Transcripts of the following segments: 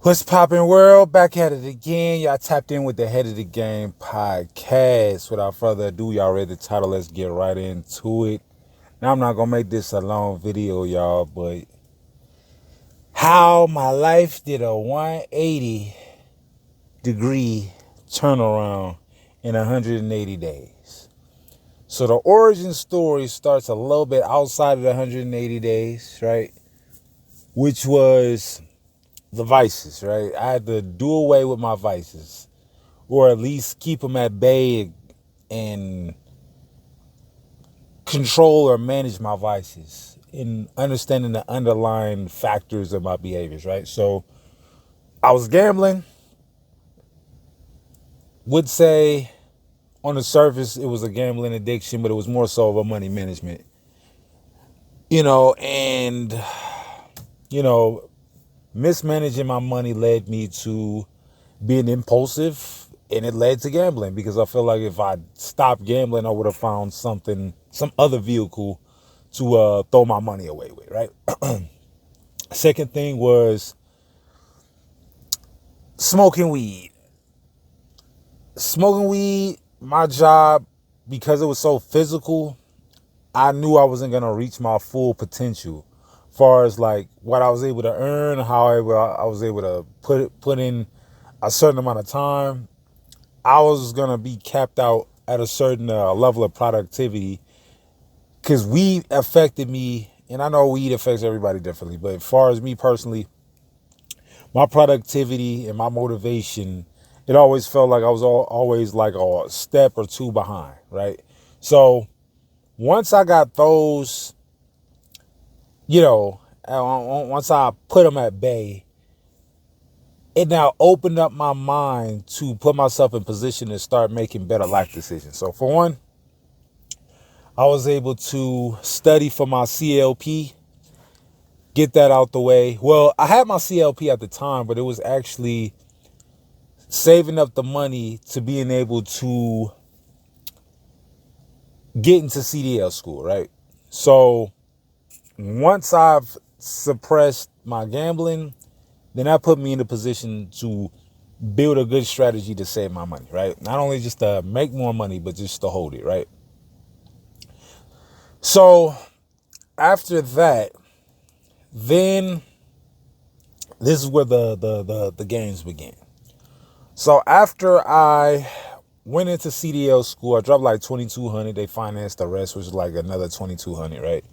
What's poppin' world? Back at it again. Y'all tapped in with the Head of the Game podcast. Without further ado, y'all read the title. Let's get right into it. Now, I'm not gonna make this a long video, y'all, but how my life did a 180-degree turnaround in 180 days. So the origin story starts a little bit outside of the 180 days, right? Which was the vices, right? I had to do away with my vices, or at least keep them at bay and control or manage my vices in understanding the underlying factors of my behaviors, right? So I was gambling. Would say on the surface it was a gambling addiction, but it was more so of a money management, and mismanaging my money led me to being impulsive, and it led to gambling because I feel like if I stopped gambling, I would have found some other vehicle to throw my money away with, right? Second thing was smoking weed. My job, because it was so physical, I knew I wasn't going to reach my full potential as far as like what I was able to earn, how I was able to put in a certain amount of time. I was going to be capped out at a certain level of productivity because weed affected me. And I know weed affects everybody differently, but as far as me personally, my productivity and my motivation, it always felt like I was always like a step or two behind, right? So once I got those, once I put them at bay, it now opened up my mind to put myself in position to start making better life decisions. So for one, I was able to study for my CLP, get that out the way. Well, I had my CLP at the time, but it was actually saving up the money to being able to get into CDL school, right? So once I've suppressed my gambling, then that put me in a position to build a good strategy to save my money, right? Not only just to make more money, but just to hold it, right? So after that, then this is where the games began. So after I went into CDL school, I dropped like $2,200. They financed the rest, which was like another $2,200, right?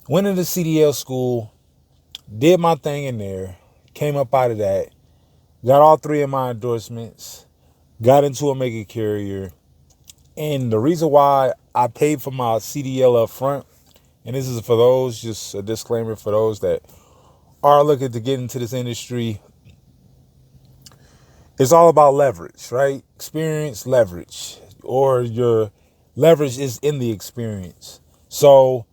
Went into CDL school, did my thing in there, came up out of that, got all three of my endorsements, got into a mega carrier. And the reason why I paid for my CDL up front, and this is for those, just a disclaimer for those that are looking to get into this industry, it's all about leverage, right? Experience, leverage, or your leverage is in the experience. So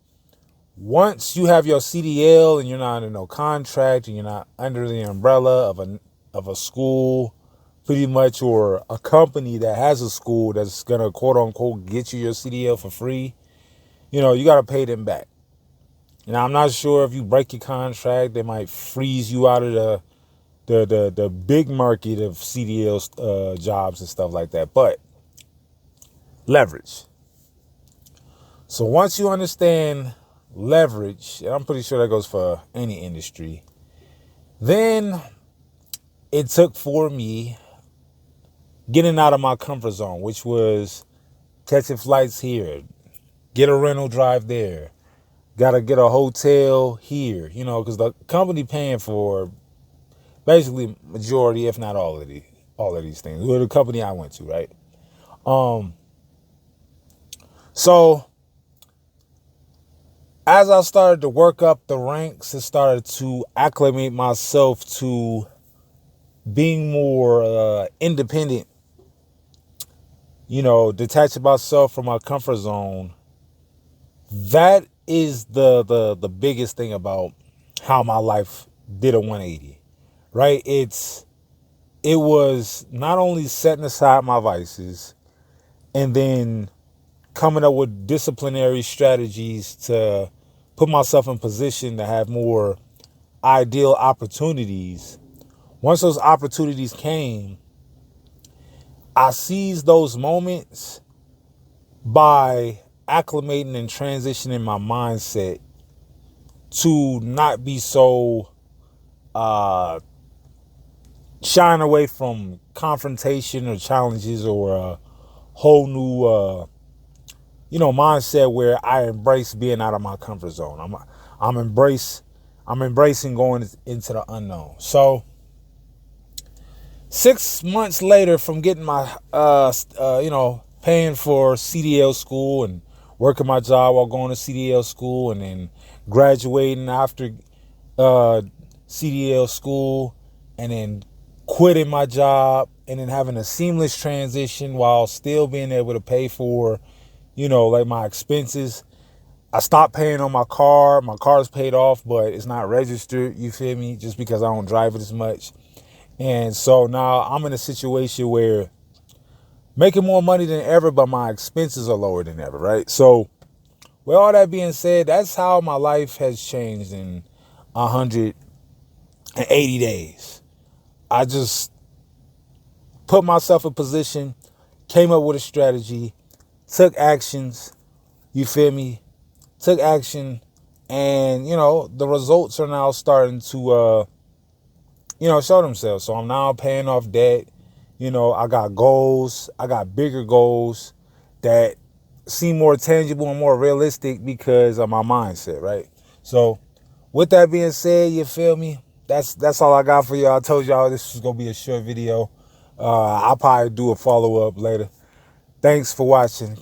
once you have your CDL and you're not under no contract and you're not under the umbrella of a school, pretty much, or a company that has a school that's gonna quote unquote get you your CDL for free, you gotta pay them back. And I'm not sure if you break your contract, they might freeze you out of the big market of CDL jobs and stuff like that. But leverage. So once you understand leverage, and I'm pretty sure that goes for any industry, then it took for me getting out of my comfort zone, which was catching flights here, get a rental drive there, gotta get a hotel here, because the company paying for basically majority, if not all of these things. We're the company I went to, right? So as I started to work up the ranks and started to acclimate myself to being more independent, detaching myself from my comfort zone, that is the biggest thing about how my life did a 180, right? It was not only setting aside my vices and then coming up with disciplinary strategies to put myself in position to have more ideal opportunities, once those opportunities came, I seized those moments by acclimating and transitioning my mindset to not be so shying away from confrontation or challenges, or a whole new mindset where I embrace being out of my comfort zone. I'm embracing going into the unknown. So 6 months later, from getting my paying for CDL school and working my job while going to CDL school, and then graduating after CDL school, and then quitting my job, and then having a seamless transition while still being able to pay for, like my expenses. I stopped paying on my car. My car's paid off, but it's not registered, you feel me? Just because I don't drive it as much. And so now I'm in a situation where making more money than ever, but my expenses are lower than ever, right? So with all that being said, that's how my life has changed in 180 days. I just put myself in position, came up with a strategy, took actions, you feel me? Took action, and, the results are now starting to, show themselves. So I'm now paying off debt. I got goals. I got bigger goals that seem more tangible and more realistic because of my mindset, right? So with that being said, you feel me? That's all I got for y'all. I told y'all this was going to be a short video. I'll probably do a follow-up later. Thanks for watching.